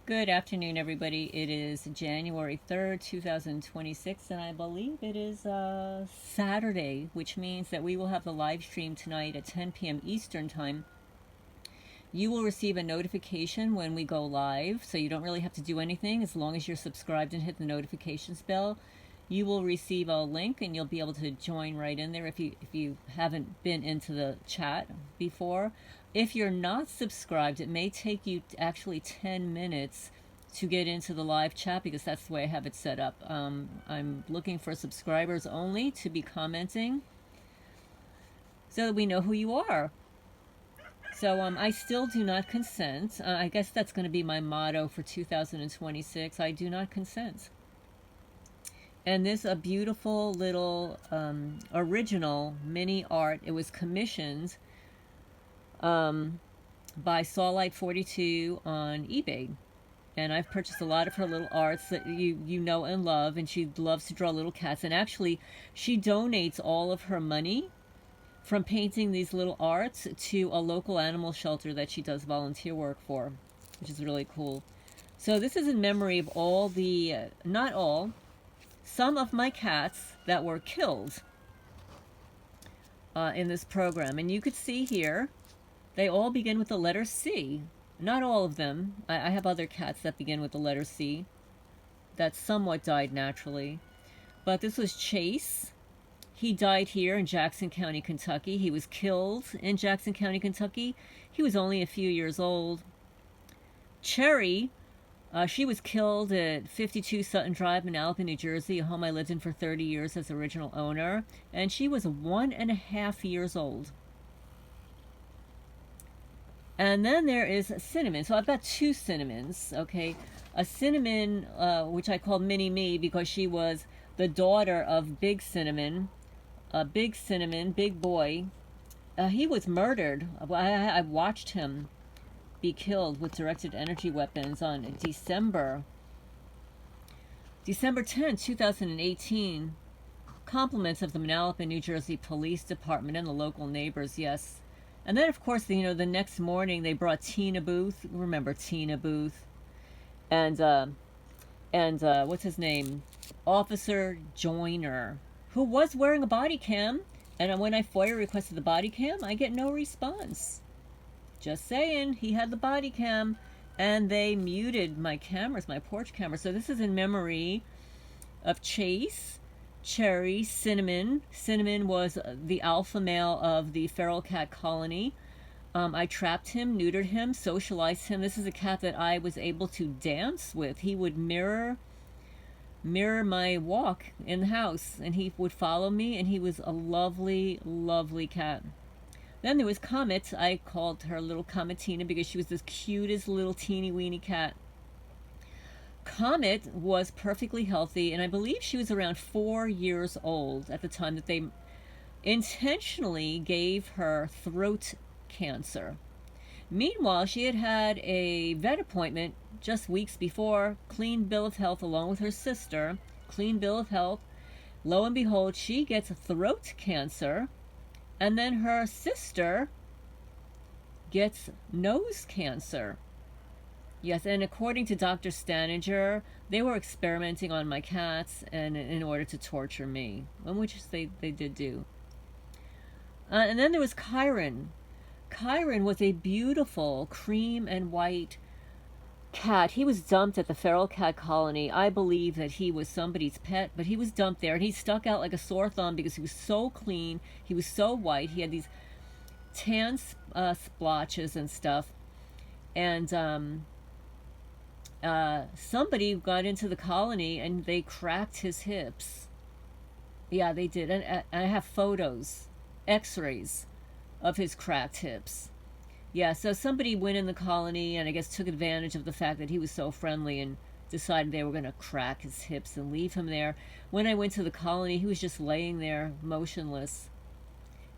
Good afternoon, everybody. It is January 3rd, 2026, and I believe it is Saturday, which means that we will have the live stream tonight at 10 p.m. Eastern Time. You will receive a notification when we go live, so you don't really have to do anything as long as you're subscribed and hit the notifications bell. You will receive a link and you'll be able to join right in there if you haven't been into the chat before. If you're not subscribed, it may take you actually 10 minutes to get into the live chat because that's the way I have it set up. I'm looking for subscribers only to be commenting so that we know who you are. So I still do not consent. I guess that's going to be my motto for 2026. I do not consent. And this a beautiful little original mini art. It was commissioned by Sawlight42 on eBay. And I've purchased a lot of her little arts that you know and love. And she loves to draw little cats. And actually, she donates all of her money from painting these little arts to a local animal shelter that she does volunteer work for, which is really cool. So this is in memory of all the, not all, some of my cats that were killed in this program. And you could see here, they all begin with the letter C. Not all of them. I have other cats that begin with the letter C that somewhat died naturally. But this was Chase. He died here in Jackson County, Kentucky. He was killed in Jackson County, Kentucky. He was only a few years old. Cherry, she was killed at 52 Sutton Drive in Manalapan, New Jersey, a home I lived in for 30 years as original owner. And she was 1.5 years old. And then there is Cinnamon. So I've got two Cinnamons, okay? A Cinnamon, which I called Mini Me because she was the daughter of Big Cinnamon. Big Cinnamon, big boy. He was murdered. I watched him be killed with directed energy weapons on December 10, 2018. Compliments of the Manalapan, New Jersey Police Department and the local neighbors, yes. And then, of course, the next morning they brought Tina Booth. Remember Tina Booth? And what's his name? Officer Joyner, who was wearing a body cam. And when I FOIA requested the body cam, I get no response. Just saying, he had the body cam. And they muted my cameras, my porch camera. So this is in memory of Chase, Cherry, Cinnamon. Cinnamon was the alpha male of the feral cat colony. I trapped him, neutered him, socialized him. This is a cat that I was able to dance with. He would mirror my walk in the house, and he would follow me, and he was a lovely, lovely cat. Then there was Comet. I called her little Cometina because she was the cutest little teeny weeny cat. Comet was perfectly healthy, and I believe she was around 4 years old at the time that they intentionally gave her throat cancer. Meanwhile, she had had a vet appointment just weeks before, clean bill of health along with her sister, clean bill of health. Lo and behold, she gets throat cancer, and then her sister gets nose cancer. Yes, and according to Dr. Staninger, they were experimenting on my cats and in order to torture me, which they did do. And then there was Chiron. Chiron was a beautiful cream and white cat. He was dumped at the feral cat colony. I sbelieve that he was somebody's pet, but he was dumped there, and he stuck out like a sore thumb because he was so clean. He was so white. He had these tan splotches and stuff. And somebody got into the colony and they cracked his hips. Yeah, they did. And I have photos, x-rays of his cracked hips. Yeah, so somebody went in the colony and I guess took advantage of the fact that he was so friendly and decided they were going to crack his hips and leave him there. When I went to the colony, he was just laying there motionless.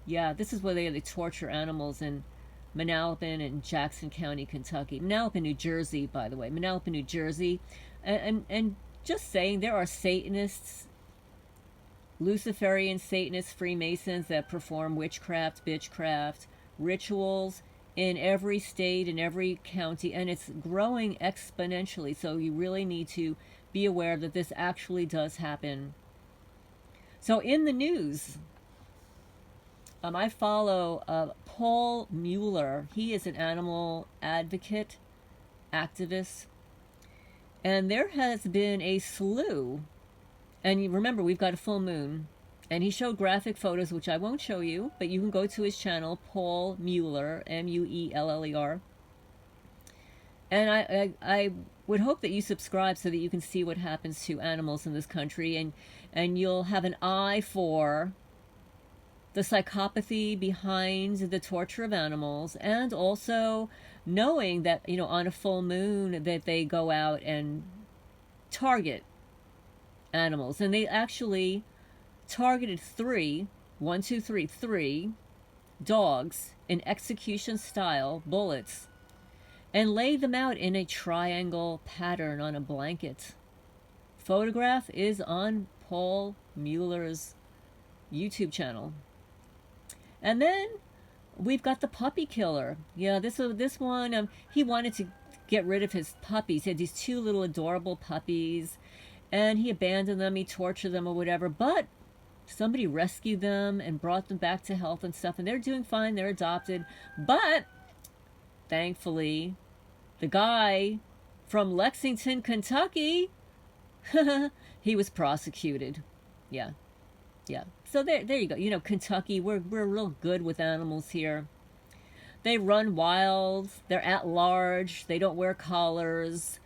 Yeah, this is where they torture animals in Manalapan and Jackson County, Kentucky. Manalapan, New Jersey, by the way. Manalapan, New Jersey. And just saying, there are Satanists, Luciferian Satanists, Freemasons that perform witchcraft, bitchcraft, rituals, in every state, in every county, and it's growing exponentially. So you really need to be aware that this actually does happen. So in the news, I follow Paul Mueller. He is an animal advocate, activist, and there has been a slew. And you remember, we've got a full moon, and he showed graphic photos, which I won't show you, but you can go to his channel, Paul Mueller, Mueller. And I would hope that you subscribe so that you can see what happens to animals in this country, and you'll have an eye for the psychopathy behind the torture of animals, and also knowing that, you know, on a full moon that they go out and target animals. And they actually targeted three dogs in execution style bullets and laid them out in a triangle pattern on a blanket. Photograph is on Paul Mueller's YouTube channel. And then we've got the puppy killer. Yeah, this one, he wanted to get rid of his puppies. He had these two little adorable puppies, and he abandoned them, he tortured them or whatever, but somebody rescued them and brought them back to health and stuff, and they're doing fine, they're adopted. But thankfully, the guy from Lexington, Kentucky, he was prosecuted. Yeah. So there you go. You know, Kentucky, we're real good with animals here. They run wild, they're at large, they don't wear collars,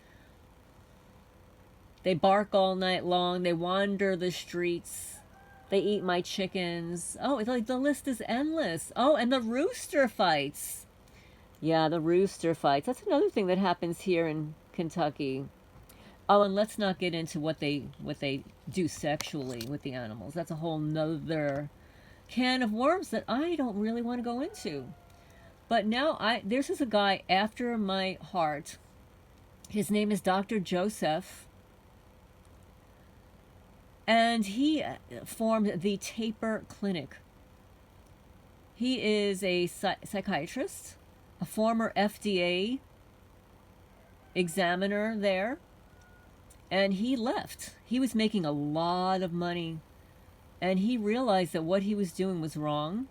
they bark all night long, they wander the streets, they eat my chickens. Oh, like the list is endless. Oh, and the rooster fights. Yeah, the rooster fights. That's another thing that happens here in Kentucky. Oh, and let's not get into what they do sexually with the animals. That's a whole nother can of worms that I don't really want to go into. But now this is a guy after my heart. His name is Dr. Joseph. And he formed the Taper Clinic. He is a psychiatrist, a former FDA examiner there. And he left. He was making a lot of money. And he realized that what he was doing was wrong.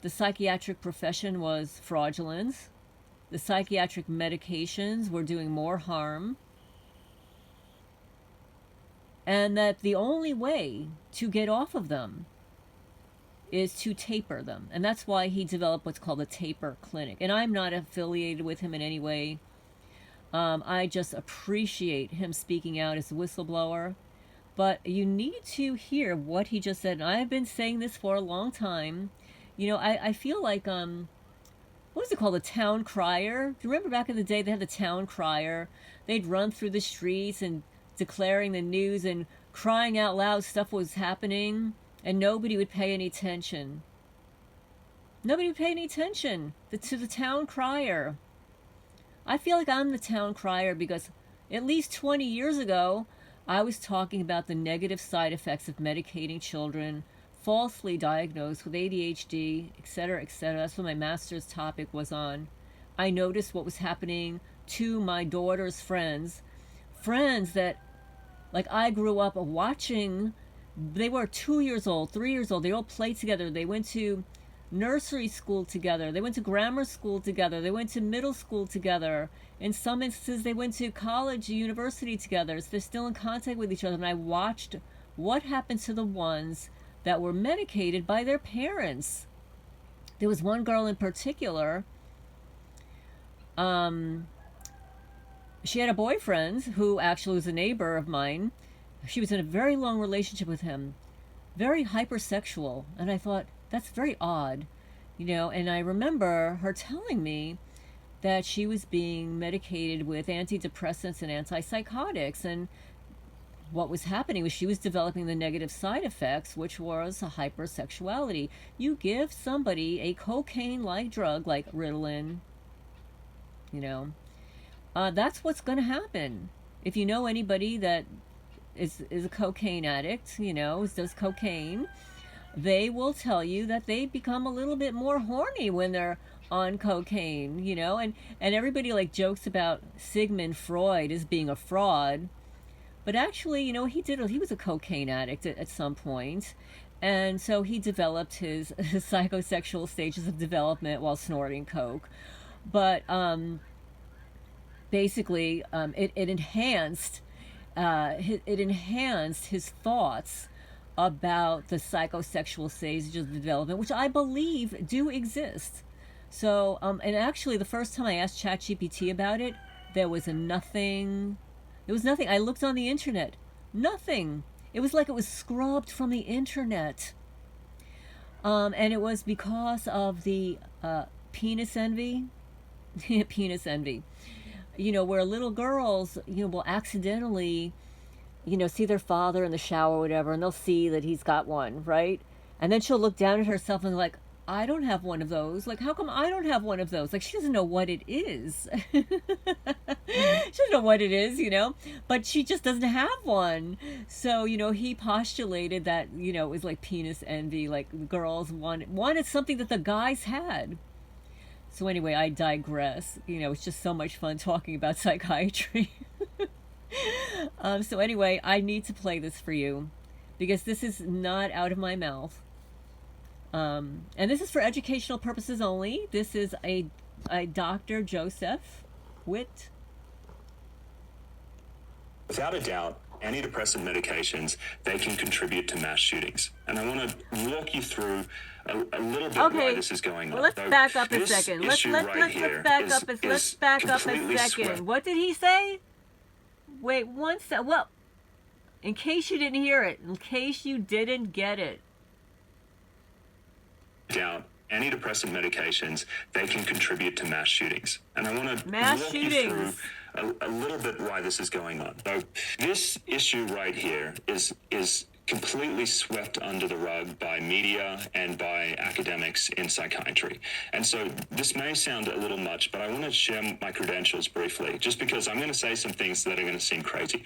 The psychiatric profession was fraudulent. The psychiatric medications were doing more harm. And that the only way to get off of them is to taper them. And that's why he developed what's called a Taper Clinic. And I'm not affiliated with him in any way. I just appreciate him speaking out as a whistleblower. But you need to hear what he just said. And I've been saying this for a long time. You know, I feel like, what was it called? A town crier? Do you remember back in the day they had the town crier? They'd run through the streets and declaring the news and crying out loud stuff was happening, and nobody would pay any attention. Nobody would pay any attention to the town crier. I feel like I'm the town crier because at least 20 years ago, I was talking about the negative side effects of medicating children falsely diagnosed with ADHD, etc., etc. That's what my master's topic was on. I noticed what was happening to my daughter's friends that, like, I grew up watching. They were 2 years old, 3 years old. They all played together. They went to nursery school together. They went to grammar school together. They went to middle school together. In some instances, they went to college, university together. So they're still in contact with each other. And I watched what happened to the ones that were medicated by their parents. There was one girl in particular. She had a boyfriend who actually was a neighbor of mine. She was in a very long relationship with him. Very hypersexual. And I thought, that's very odd, you know. And I remember her telling me that she was being medicated with antidepressants and antipsychotics, and what was happening was she was developing the negative side effects, which was a hypersexuality. You give somebody a cocaine-like drug like Ritalin, you know, that's what's going to happen. If you know anybody that is a cocaine addict, you know, does cocaine, they will tell you that they become a little bit more horny when they're on cocaine, you know, and everybody like jokes about Sigmund Freud as being a fraud, but actually, you know, he was a cocaine addict at some point, and so he developed his psychosexual stages of development while snorting coke. But basically, it enhanced it enhanced his thoughts about the psychosexual stages of development, which I believe do exist. So, and actually, the first time I asked ChatGPT about it, there was nothing. There was nothing. I looked on the internet. Nothing. It was like it was scrubbed from the internet. And it was because of the penis envy. Penis envy. You know, where little girls, you know, will accidentally, you know, see their father in the shower or whatever, and they'll see that he's got one, right? And then she'll look down at herself and like, I don't have one of those. Like, how come I don't have one of those? Like, she doesn't know what it is. She doesn't know what it is, you know, but she just doesn't have one. So, you know, he postulated that, you know, it was like penis envy, like girls wanted something that the guys had. So anyway, I digress. You know, it's just so much fun talking about psychiatry. So anyway, I need to play this for you because this is not out of my mouth. And this is for educational purposes only. This is a Dr. Joseph Witt. Without a doubt, antidepressant medications, they can contribute to mass shootings. And I want to walk you through a little bit why this is going on. Well, let's back up a second. Let's back up a second. What did he say? Wait, one sec. Well, in case you didn't hear it, in case you didn't get it. Doubt antidepressant medications, they can contribute to mass shootings. And I want to walk you through a little bit why this is going on. So this issue right here is completely swept under the rug by media and by academics in psychiatry. And so this may sound a little much, but I want to share my credentials briefly, just because I'm going to say some things that are going to seem crazy.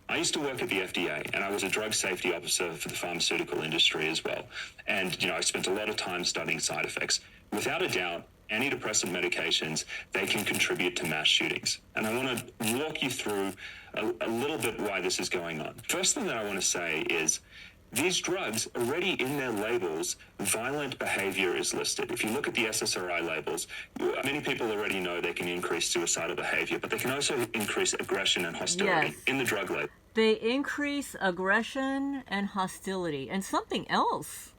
I used to work at the FDA, and I was a drug safety officer for the pharmaceutical industry as well. And, you know, I spent a lot of time studying side effects. Without a doubt, antidepressant medications, they can contribute to mass shootings. And I want to walk you through a little bit why this is going on. First thing that I want to say is these drugs, already in their labels, violent behavior is listed. If you look at the SSRI labels, many people already know they can increase suicidal behavior, but they can also increase aggression and hostility in the drug label. They increase aggression and hostility. And something else,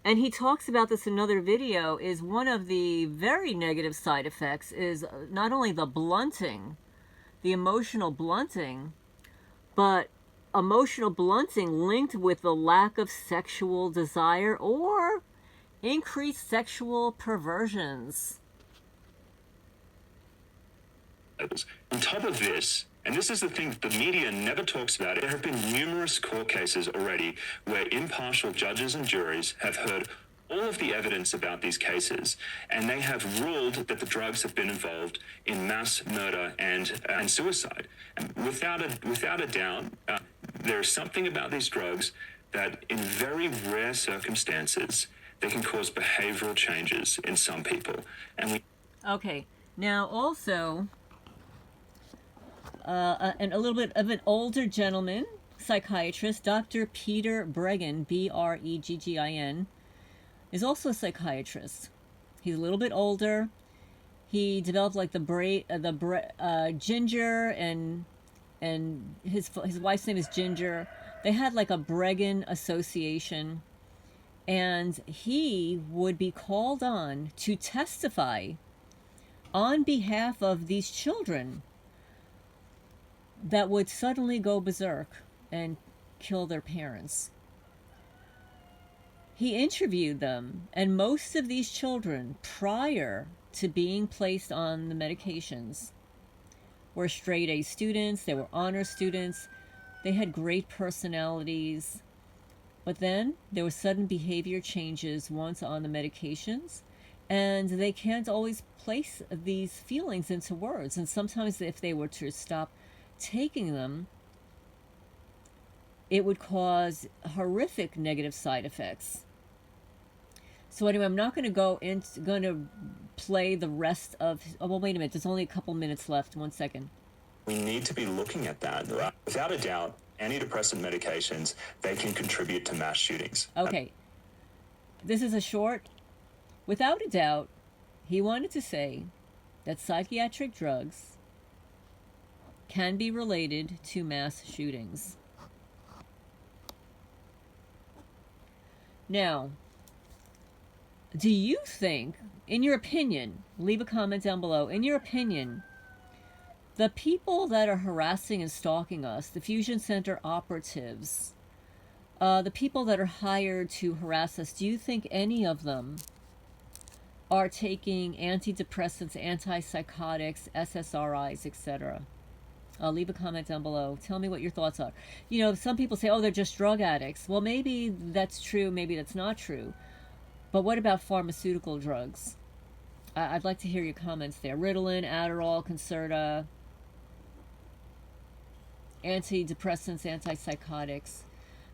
and he talks about this in another video, is one of the very negative side effects is not only the blunting, the emotional blunting, but emotional blunting linked with the lack of sexual desire or increased sexual perversions. On top of this, and this is the thing the media never talks about, there have been numerous court cases already where impartial judges and juries have heard all of the evidence about these cases, and they have ruled that the drugs have been involved in mass murder and suicide. And without a doubt, there is something about these drugs that in very rare circumstances, they can cause behavioral changes in some people. And okay, now also, and a little bit of an older gentleman, psychiatrist, Dr. Peter Breggin, Breggin, is also a psychiatrist. He's a little bit older. He developed like Ginger, and his wife's name is Ginger. They had like a Breggin association, and he would be called on to testify on behalf of these children that would suddenly go berserk and kill their parents. He interviewed them, and most of these children, prior to being placed on the medications, were straight A students, they were honor students, they had great personalities, but then there were sudden behavior changes once on the medications, and they can't always place these feelings into words, and sometimes if they were to stop taking them, it would cause horrific negative side effects. So anyway, I'm not going to going to play the rest of. Oh, well, wait a minute. There's only a couple minutes left. 1 second. We need to be looking at that. Without a doubt, antidepressant medications, they can contribute to mass shootings. Okay. This is a short. Without a doubt, he wanted to say that psychiatric drugs can be related to mass shootings. Now, do you think, in your opinion, leave a comment down below, in your opinion, the people that are harassing and stalking us, the Fusion Center operatives, the people that are hired to harass us, do you think any of them are taking antidepressants, antipsychotics, SSRIs, etc.? Leave a comment down below. Tell me what your thoughts are. You know, some people say, oh, they're just drug addicts. Well, maybe that's true, maybe that's not true. But what about pharmaceutical drugs? I'd like to hear your comments there. Ritalin, Adderall, Concerta, antidepressants, antipsychotics.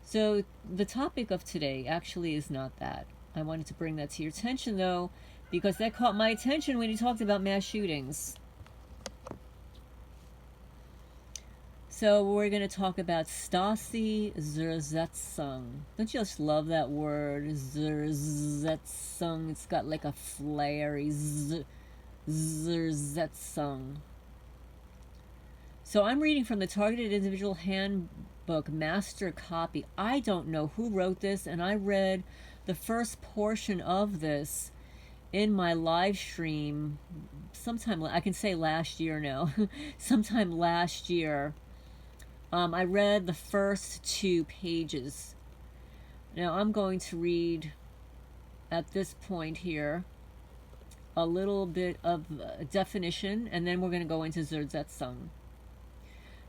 So the topic of today actually is not that. I wanted to bring that to your attention, though, because that caught my attention when you talked about mass shootings. So we're going to talk about Stasi Zersetzung. Don't you just love that word, Zersetzung? It's got like a flary Zersetzung. So I'm reading from the Targeted Individual Handbook Master Copy. I don't know who wrote this, and I read the first portion of this in my live stream sometime, I can say last year now, sometime last year. I read the first 2 pages. Now I'm going to read at this point here a little bit of definition, and then we're going to go into zerzetsung.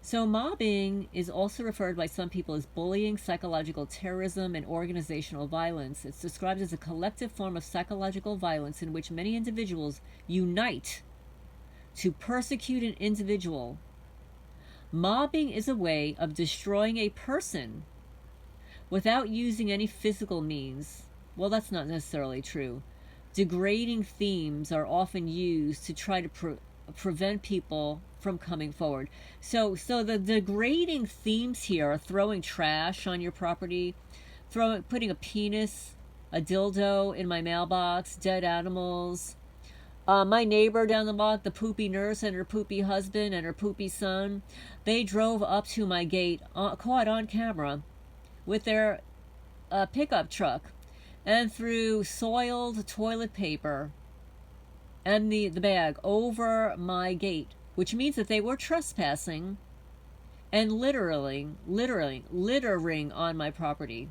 So mobbing is also referred by some people as bullying, psychological terrorism, and organizational violence. It's described as a collective form of psychological violence in which many individuals unite to persecute an individual. Mobbing is a way of destroying a person without using any physical means. Well, that's not necessarily true. Degrading themes are often used to try to prevent people from coming forward. So the degrading themes here are throwing trash on your property, putting a penis, a dildo in my mailbox, dead animals. My neighbor down the block, the poopy nurse and her poopy husband and her poopy son, they drove up to my gate, caught on camera, with their pickup truck, and threw soiled toilet paper and the bag over my gate, which means that they were trespassing and littering on my property.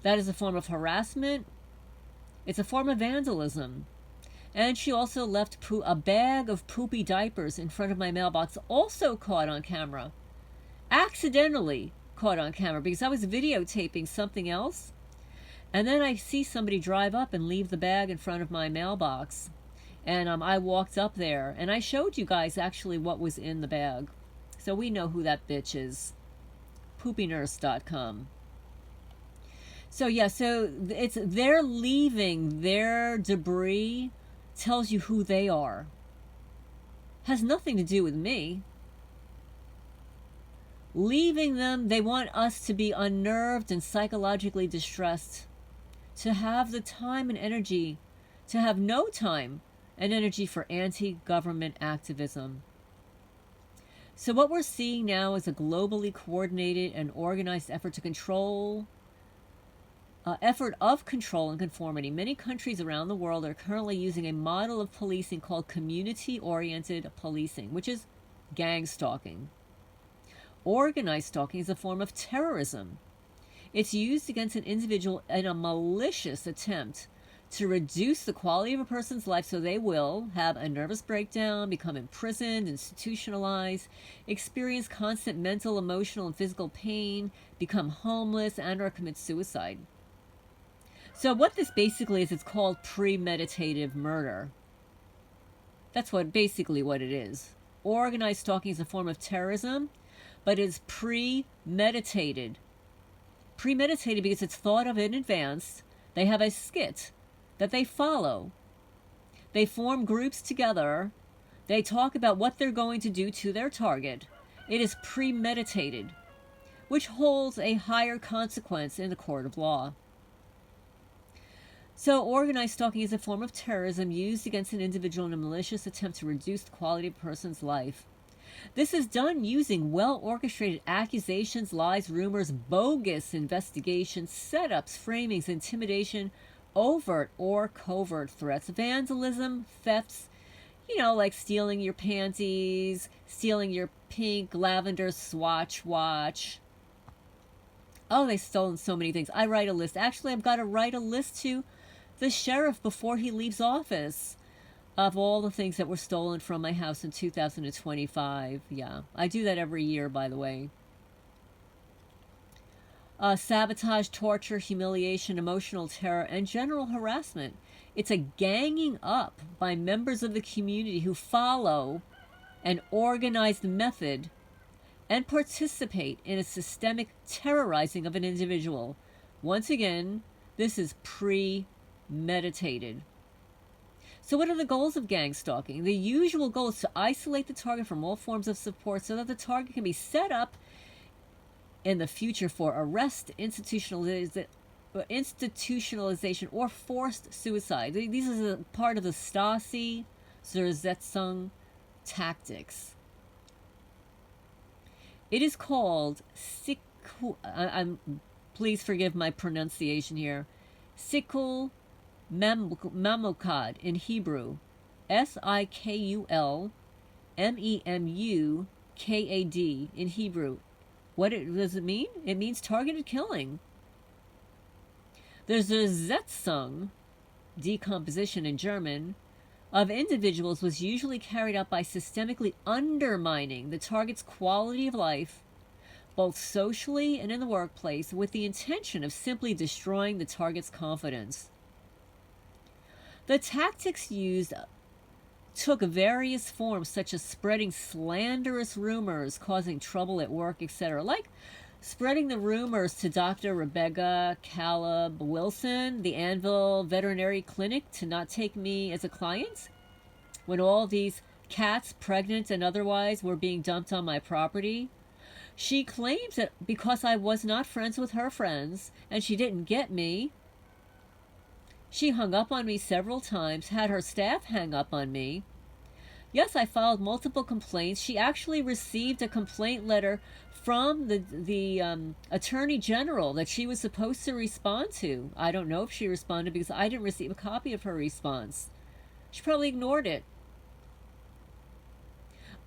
That is a form of harassment. It's a form of vandalism. And she also left a bag of poopy diapers in front of my mailbox, also caught on camera. Accidentally caught on camera because I was videotaping something else. And then I see somebody drive up and leave the bag in front of my mailbox. And I walked up there and I showed you guys actually what was in the bag. So we know who that bitch is. Poopynurse.com. So yeah, so they're leaving their debris. Tells you who they are. Has nothing to do with me. Leaving them, they want us to be unnerved and psychologically distressed. To have the time and energy, to have no time and energy for anti-government activism. So what we're seeing now is a globally coordinated and organized effort to control of control and conformity. Many countries around the world are currently using a model of policing called community-oriented policing, which is gangstalking. Organized stalking is a form of terrorism. It's used against an individual in a malicious attempt to reduce the quality of a person's life so they will have a nervous breakdown, become imprisoned, institutionalized, experience constant mental, emotional, and physical pain, become homeless, and/or commit suicide. So what this basically is, it's called premeditative murder. That's basically what it is. Organized stalking is a form of terrorism, but it's premeditated. Premeditated because it's thought of in advance. They have a skit that they follow. They form groups together. They talk about what they're going to do to their target. It is premeditated, which holds a higher consequence in the court of law. So organized stalking is a form of terrorism used against an individual in a malicious attempt to reduce the quality of a person's life. This is done using well-orchestrated accusations, lies, rumors, bogus investigations, setups, framings, intimidation, overt or covert threats, vandalism, thefts, like stealing your panties, stealing your pink lavender Swatch watch. Oh, they've stolen so many things. I write a list. Actually, I've got to write a list to the sheriff before he leaves office of all the things that were stolen from my house in 2025. Yeah, I do that every year, by the way. Sabotage, torture, humiliation, emotional terror, and general harassment. It's a ganging up by members of the community who follow an organized method and participate in a systemic terrorizing of an individual. Once again, this is premeditated. So what are the goals of gang stalking? The usual goal is to isolate the target from all forms of support so that the target can be set up in the future for arrest, institutionalization, or forced suicide. These are a part of the Stasi Zersetzung tactics. It is called please forgive my pronunciation here. Sikul Mamukad in Hebrew. Sikul Memukad in Hebrew. What does it mean? It means targeted killing. There's a zerzetsung, decomposition in German, of individuals was usually carried out by systemically undermining the target's quality of life, both socially and in the workplace, with the intention of simply destroying the target's confidence. The tactics used took various forms, such as spreading slanderous rumors, causing trouble at work, etc., like spreading the rumors to Dr. Rebecca Caleb Wilson, the Anvil Veterinary Clinic, to not take me as a client when all these cats, pregnant and otherwise, were being dumped on my property. She claims that because I was not friends with her friends and she didn't get me, she hung up on me several times, had her staff hang up on me. Yes, I filed multiple complaints. She actually received a complaint letter from the Attorney General that she was supposed to respond to. I don't know if she responded because I didn't receive a copy of her response. She probably ignored it.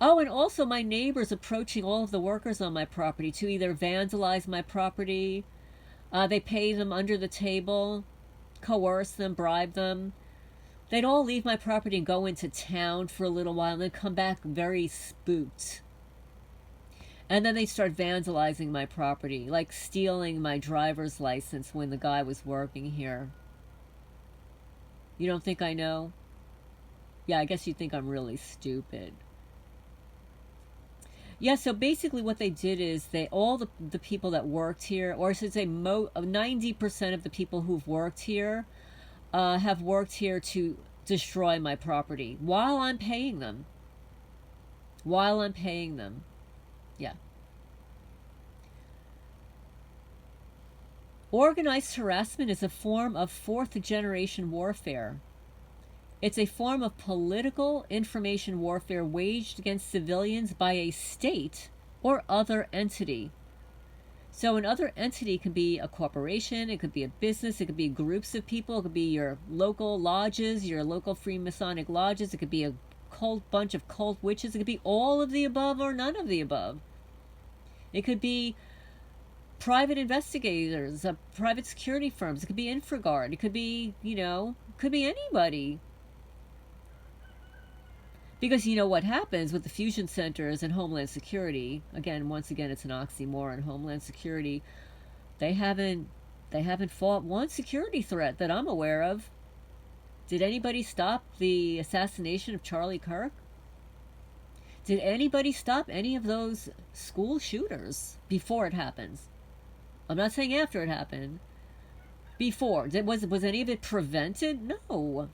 Oh, and also my neighbors approaching all of the workers on my property to either vandalize my property, they pay them under the table, coerce them, bribe them. They'd all leave my property and go into town for a little while and then come back very spooked. And then they start vandalizing my property, like stealing my driver's license when the guy was working here. You don't think I know? Yeah, I guess you think I'm really stupid. Yeah, so basically what they did is all the people that worked here, or I should say 90% of the people who've worked here have worked here to destroy my property while I'm paying them. Yeah. Organized harassment is a form of fourth-generation warfare. It's a form of political information warfare waged against civilians by a state or other entity. So an other entity can be a corporation, it could be a business, it could be groups of people, it could be your local lodges, your local Freemasonic lodges, it could be a bunch of cult witches, it could be all of the above or none of the above. It could be private investigators, private security firms, it could be Infraguard, it could be, could be anybody. Because you know what happens with the fusion centers and Homeland Security, once again, it's an oxymoron. Homeland Security, they haven't fought one security threat that I'm aware of. Did anybody stop the assassination of Charlie Kirk? Did anybody stop any of those school shooters before it happens? I'm not saying after it happened. before? Was any of it prevented? No.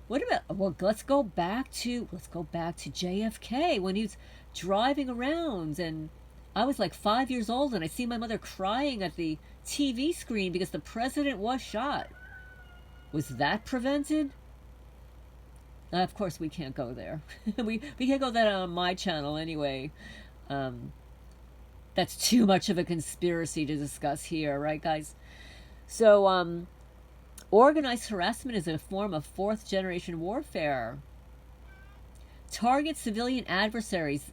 What about, well, let's go back to JFK when he was driving around, and I was like 5 years old, and I see my mother crying at the TV screen because the president was shot. Was that prevented? Of course, we can't go there. we can't go that on my channel anyway. That's too much of a conspiracy to discuss here, right, guys? So, organized harassment is a form of fourth-generation warfare. Target civilian adversaries,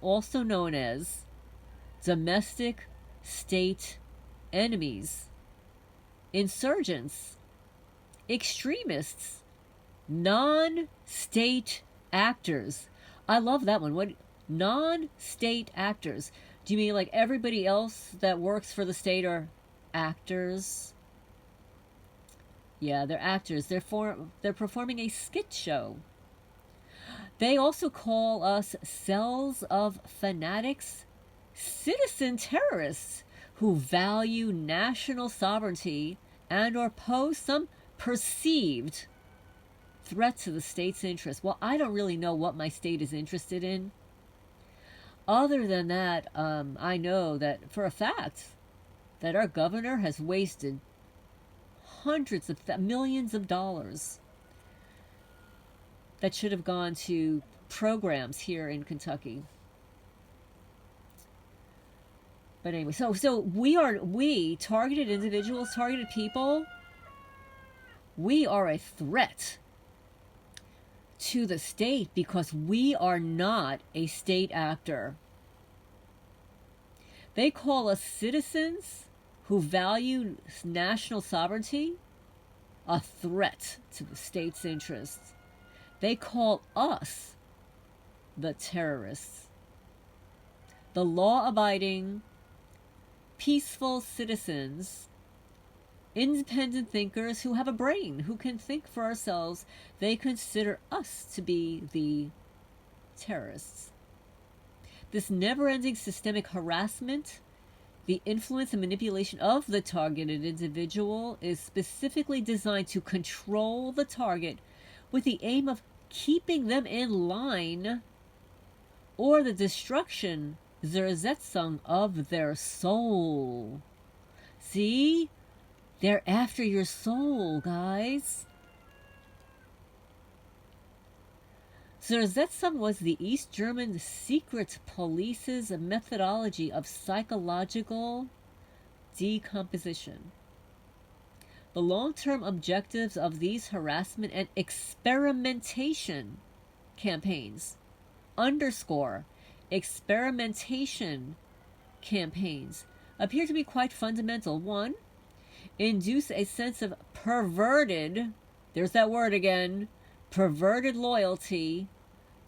also known as domestic state enemies, insurgents, extremists, non-state actors. I love that one. What? Non-state actors. Do you mean like everybody else that works for the state are actors? Yeah, they're actors. They're performing a skit show. They also call us cells of fanatics, citizen terrorists who value national sovereignty and or pose some perceived threat to the state's interest. Well, I don't really know what my state is interested in. Other than that, I know that for a fact that our governor has wasted hundreds of millions of dollars that should have gone to programs here in Kentucky. But anyway, so we targeted individuals, targeted people, we are a threat to the state because we are not a state actor. They call us citizens who value national sovereignty a threat to the state's interests. They call us the terrorists. The law-abiding, peaceful citizens, independent thinkers who have a brain, who can think for ourselves, they consider us to be the terrorists. This never-ending systemic harassment, the influence and manipulation of the targeted individual, is specifically designed to control the target with the aim of keeping them in line or the destruction, zerzetsung, of their soul. See? They're after your soul, guys. Zersetzung was the East German secret police's methodology of psychological decomposition. The long-term objectives of these harassment and experimentation campaigns, experimentation campaigns, appear to be quite fundamental. One, induce a sense of perverted, there's that word again, perverted loyalty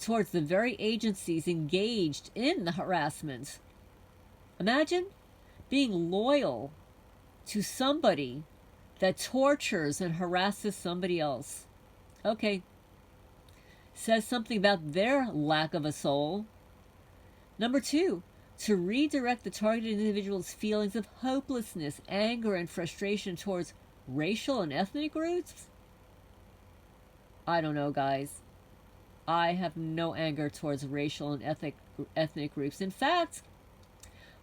towards the very agencies engaged in the harassment. Imagine being loyal to somebody that tortures and harasses somebody else. Okay. Says something about their lack of a soul. Number two, to redirect the targeted individual's feelings of hopelessness, anger, and frustration towards racial and ethnic groups? I don't know, guys. I have no anger towards racial and ethnic groups. In fact,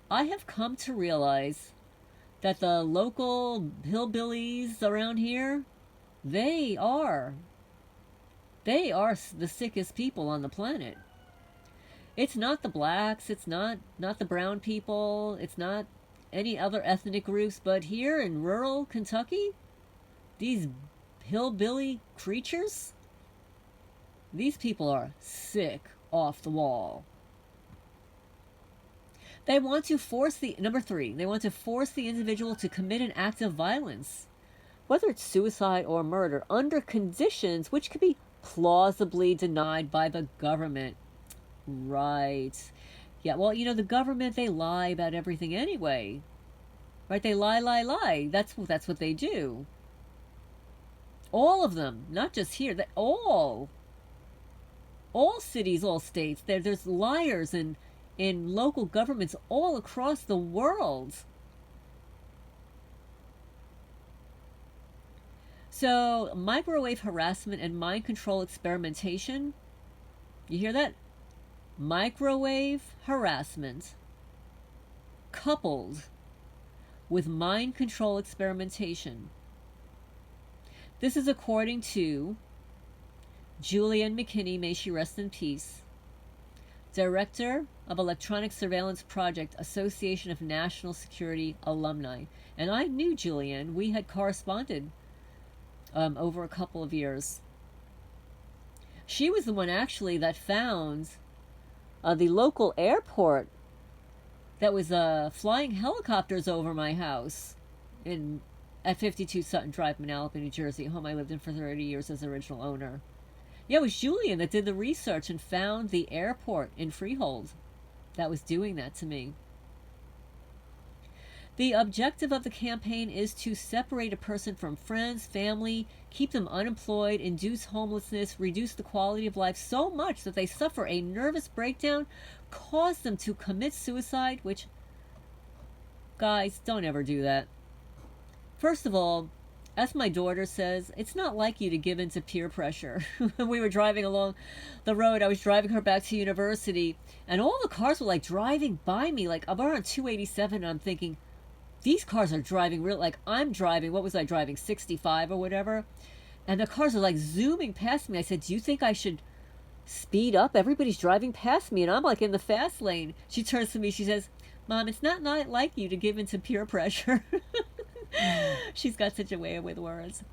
I have come to realize that the local hillbillies around here, they are the sickest people on the planet. It's not the blacks, it's not the brown people, it's not any other ethnic groups, but here in rural Kentucky, these hillbilly creatures, these people are sick off the wall. They want to force number three, they want to force the individual to commit an act of violence, whether it's suicide or murder, under conditions which could be plausibly denied by the government. Right. Yeah, well, the government, they lie about everything anyway. Right? They lie. That's what they do. All of them, not just here, all cities, all states. There's liars in local governments all across the world. So, microwave harassment and mind control experimentation. You hear that? Microwave harassment coupled with mind control experimentation. This is according to Julianne McKinney, may she rest in peace, Director of Electronic Surveillance Project, Association of National Security Alumni. And I knew Julianne. We had corresponded over a couple of years. She was the one actually that found the local airport that was flying helicopters over my house at 52 Sutton Drive, Manalapan, New Jersey, a home I lived in for 30 years as original owner. Yeah, it was Julian that did the research and found the airport in Freehold that was doing that to me. The objective of the campaign is to separate a person from friends, family, keep them unemployed, induce homelessness, reduce the quality of life so much that they suffer a nervous breakdown, cause them to commit suicide, which, guys, don't ever do that. First of all, as my daughter says, it's not like you to give in to peer pressure. When we were driving along the road, I was driving her back to university, and all the cars were like driving by me. Like, I'm on 287, and I'm thinking, these cars are driving real, like I'm driving, what was I driving, 65 or whatever? And the cars are like zooming past me. I said, do you think I should speed up? Everybody's driving past me, and I'm like in the fast lane. She turns to me, she says, Mom, it's not like you to give in to peer pressure. She's got such a way with words.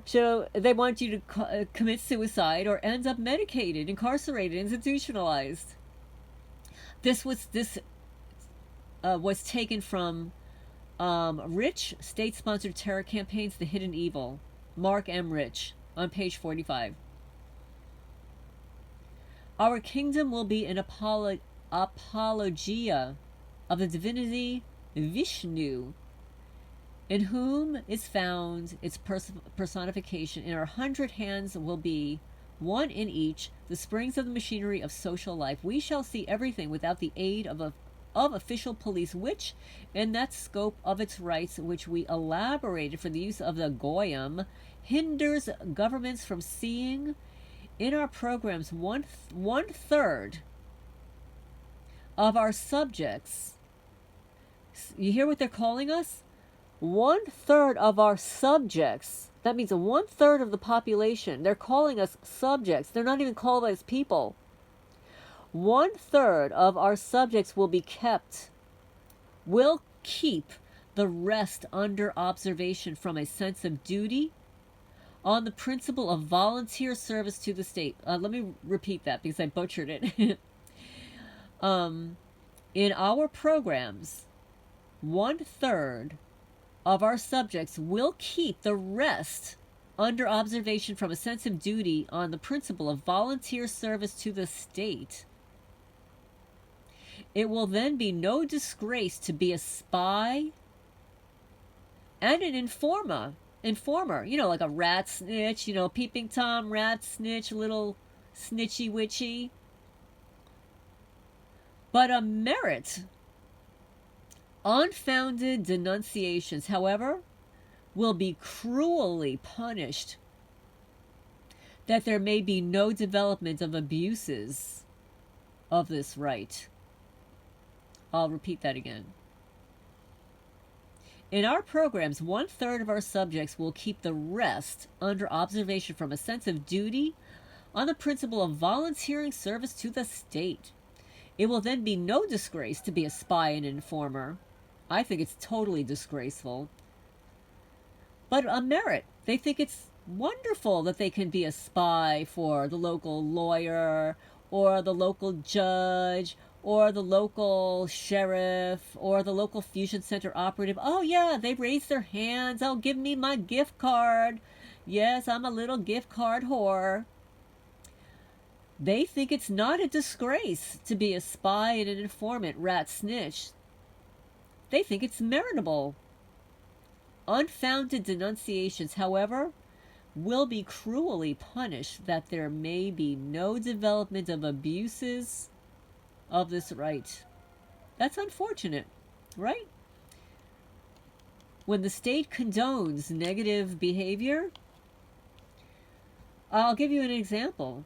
So they want you to commit suicide or end up medicated, incarcerated, institutionalized. This was taken from Rich, State-Sponsored Terror Campaigns, The Hidden Evil. Mark M. Rich, on page 45. Our kingdom will be an apologia of the divinity Vishnu, in whom is found its personification. In our 100 hands will be, one in each, the springs of the machinery of social life. We shall see everything without the aid of official police, which, in that scope of its rights which we elaborated for the use of the Goyim, hinders governments from seeing in our programs one third of our subjects. You hear what they're calling us? 1/3 of our subjects. That means 1/3 of the population. They're calling us subjects. They're not even called us people. 1/3 of our subjects will keep the rest under observation from a sense of duty on the principle of volunteer service to the state. Let me repeat that because I butchered it. In our programs, 1/3 of our subjects will keep the rest under observation from a sense of duty on the principle of volunteer service to the state. It will then be no disgrace to be a spy and an informer, like a rat snitch, peeping Tom, rat snitch, little snitchy witchy. But a merit. Unfounded denunciations, however, will be cruelly punished, that there may be no development of abuses of this right. I'll repeat that again. In our programs, 1/3 of our subjects will keep the rest under observation from a sense of duty on the principle of volunteering service to the state. It will then be no disgrace to be a spy and informer. I think it's totally disgraceful. But a merit. They think it's wonderful that they can be a spy for the local lawyer or the local judge or the local sheriff or the local fusion center operative. Oh yeah, they raise their hands. Oh, give me my gift card. Yes, I'm a little gift card whore. They think it's not a disgrace to be a spy and an informant, rat snitch. They think it's meritable. Unfounded denunciations, however, will be cruelly punished, that there may be no development of abuses of this right. That's unfortunate, right? When the state condones negative behavior, I'll give you an example.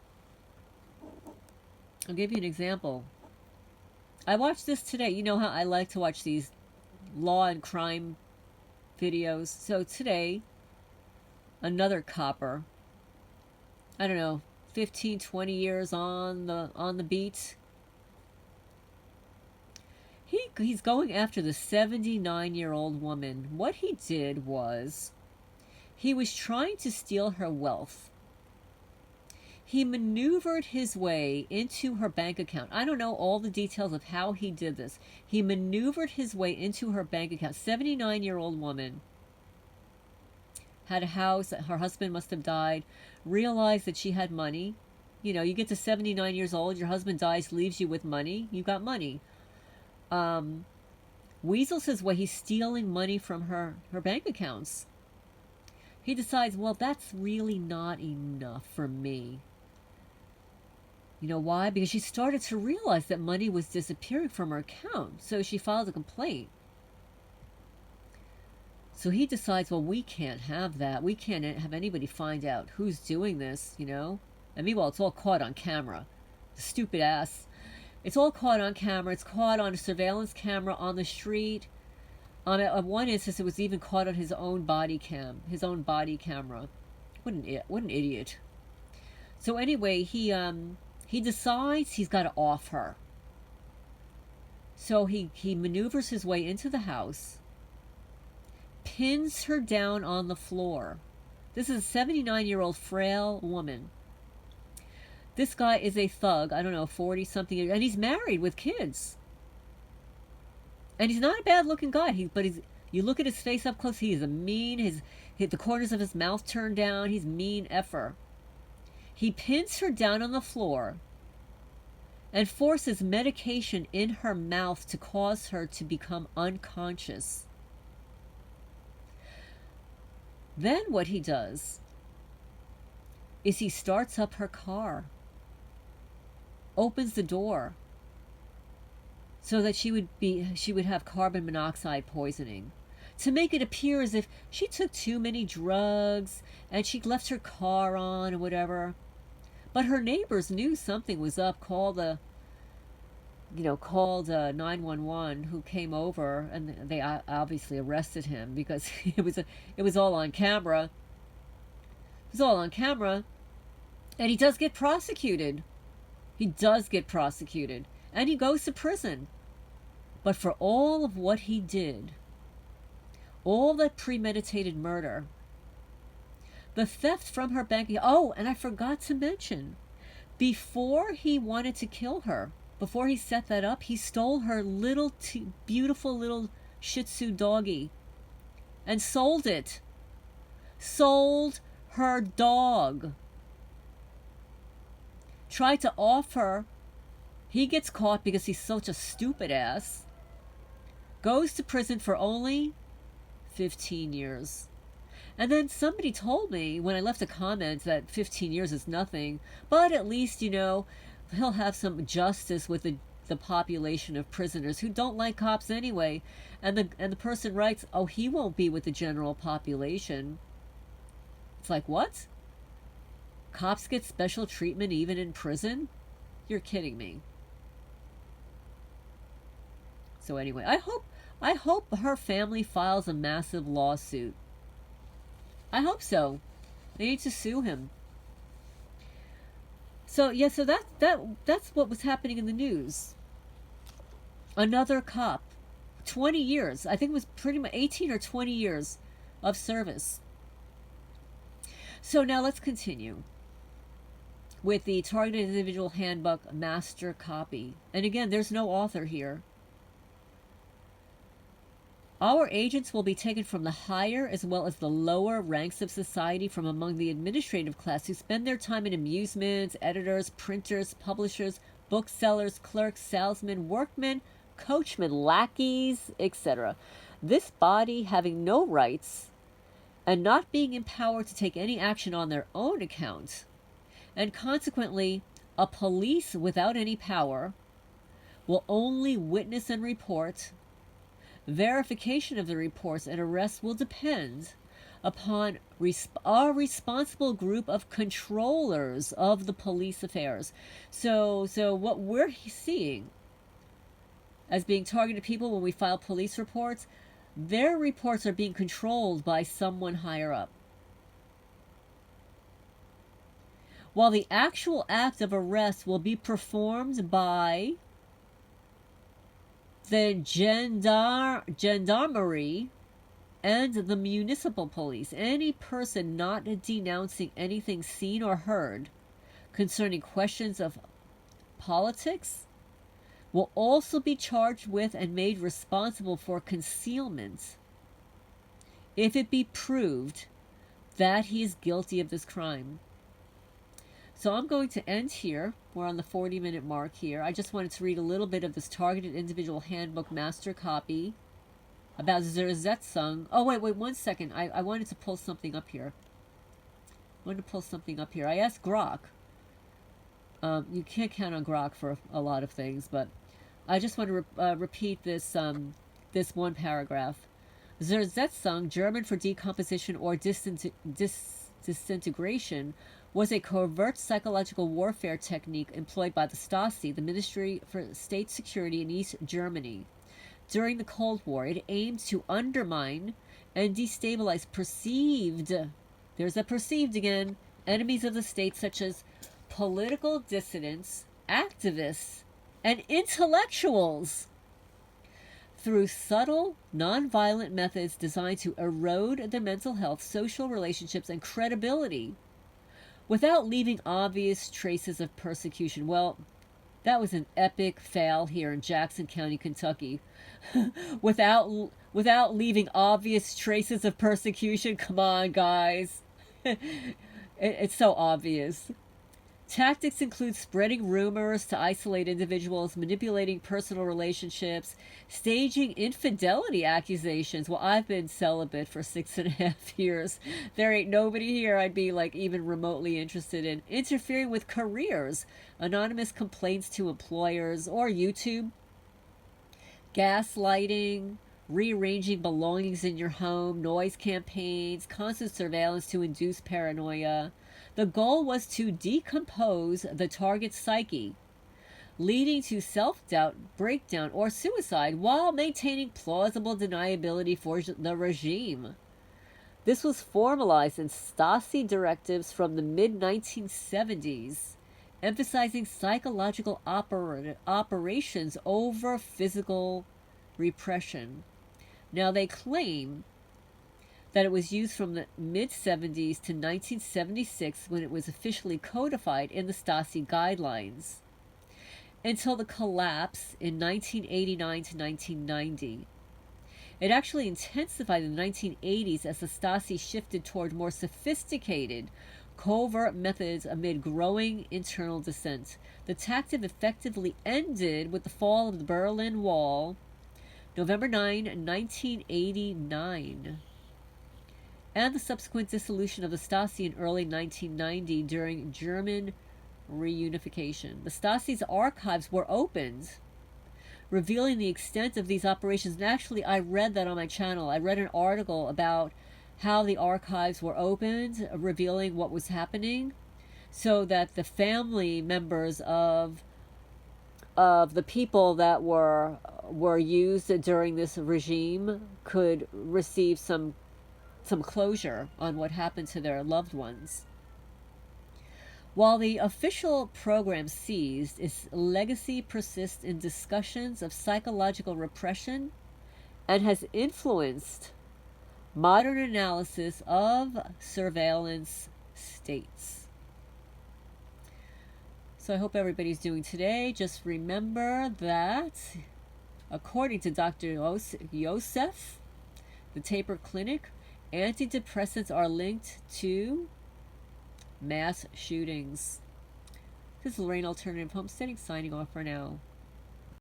I watched this today. You know how I like to watch these law and crime videos. So today, another copper, I don't know, 15, 20 years on the beat. He's going after the 79-year-old woman. What he did was he was trying to steal her wealth. He maneuvered his way into her bank account. I don't know all the details of how he did this. He maneuvered his way into her bank account. 79-year-old woman. Had a house. Her husband must have died. Realized that she had money. You know, you get to 79 years old, your husband dies, leaves you with money. You got money. Weasels his way. He's stealing money from her bank accounts. He decides, well, that's really not enough for me. You know why? Because she started to realize that money was disappearing from her account. So she filed a complaint. So he decides, well, we can't have that. We can't have anybody find out who's doing this, you know? And meanwhile, it's all caught on camera. Stupid ass. It's all caught on camera. It's caught on a surveillance camera on the street. On one instance, it was even caught on his own body camera. What an idiot. So anyway, he decides he's got to off her. So he maneuvers his way into the house, pins her down on the floor. This is a 79-year-old frail woman. This guy is a thug, I don't know, 40-something, and he's married with kids. And he's not a bad-looking guy, you look at his face up close, he is a mean, the corners of his mouth turned down, he's mean effer. He pins her down on the floor and forces medication in her mouth to cause her to become unconscious. Then what he does is he starts up her car, opens the door, so that she would have carbon monoxide poisoning, to make it appear as if she took too many drugs and she left her car on or whatever. But her neighbors knew something was up, called 911, who came over, and they obviously arrested him because it was all on camera. It was all on camera, and he does get prosecuted. And he goes to prison. But for all of what he did, all that premeditated murder, the theft from her bank. Oh, and I forgot to mention, before he wanted to kill her, before he set that up, he stole her beautiful little Shih Tzu doggy and sold it. Sold her dog. Tried to off her. He gets caught because he's such a stupid ass. Goes to prison for only 15 years. And then somebody told me when I left a comment that 15 years is nothing, but at least, he'll have some justice with the population of prisoners who don't like cops anyway. And the person writes, oh, he won't be with the general population. It's like, what? Cops get special treatment even in prison? You're kidding me. So anyway, I hope her family files a massive lawsuit. I hope so. They need to sue him. So yeah, so that's what was happening in the news. Another cop, 20 years. I think it was pretty much 18 or 20 years of service. So now let's continue with the Targeted Individual Handbook master copy. And again, there's no author here. Our agents will be taken from the higher as well as the lower ranks of society from among the administrative class who spend their time in amusements, editors, printers, publishers, booksellers, clerks, salesmen, workmen, coachmen, lackeys, etc. This body, having no rights and not being empowered to take any action on their own account, and consequently a police without any power, will only witness and report. Verification of the reports and arrests will depend upon a responsible group of controllers of the police affairs. So what we're seeing as being targeted people when we file police reports, their reports are being controlled by someone higher up. While the actual act of arrest will be performed by the gendarmerie and the municipal police, any person not denouncing anything seen or heard concerning questions of politics will also be charged with and made responsible for concealment if it be proved that he is guilty of this crime. So I'm going to end here. We're on the 40-minute mark here. I just wanted to read a little bit of this Targeted Individual Handbook master copy about zerzetsung. Oh, wait, 1 second. I wanted to pull something up here. I asked Grok. You can't count on Grok for a lot of things, but I just want to repeat this one paragraph. Zerzetsung, German for decomposition or disintegration, was a covert psychological warfare technique employed by the Stasi, the Ministry for State Security in East Germany. During the Cold War, it aimed to undermine and destabilize perceived, there's that perceived again, enemies of the state such as political dissidents, activists, and intellectuals through subtle, non-violent methods designed to erode their mental health, social relationships, and credibility without leaving obvious traces of persecution. Well, that was an epic fail here in Jackson County, Kentucky. without leaving obvious traces of persecution. Come on, guys. It's so obvious. Tactics include spreading rumors to isolate individuals, manipulating personal relationships, staging infidelity accusations. Well, I've been celibate for 6.5 years. There ain't nobody here I'd be like even remotely interested in. Interfering with careers, anonymous complaints to employers or YouTube, gaslighting, rearranging belongings in your home, noise campaigns, constant surveillance to induce paranoia. The goal was to decompose the target's psyche, leading to self-doubt, breakdown, or suicide while maintaining plausible deniability for the regime. This was formalized in Stasi directives from the mid-1970s, emphasizing psychological operations over physical repression. Now, they claim that it was used from the mid-70s to 1976 when it was officially codified in the Stasi guidelines, until the collapse in 1989 to 1990. It actually intensified in the 1980s as the Stasi shifted toward more sophisticated, covert methods amid growing internal dissent. The tactic effectively ended with the fall of the Berlin Wall, November 9, 1989. And the subsequent dissolution of the Stasi in early 1990 during German reunification. The Stasi's archives were opened, revealing the extent of these operations. And actually, I read that on my channel. I read an article about how the archives were opened, revealing what was happening, so that the family members of the people that were used during this regime could receive some closure on what happened to their loved ones. While the official program ceased, its legacy persists in discussions of psychological repression and has influenced modern analysis of surveillance states. So I hope everybody's doing today. Just remember that, according to Dr. Yosef, the Taper Clinic, antidepressants are linked to mass shootings. This is Lorraine Alternative Homesteading signing off for now.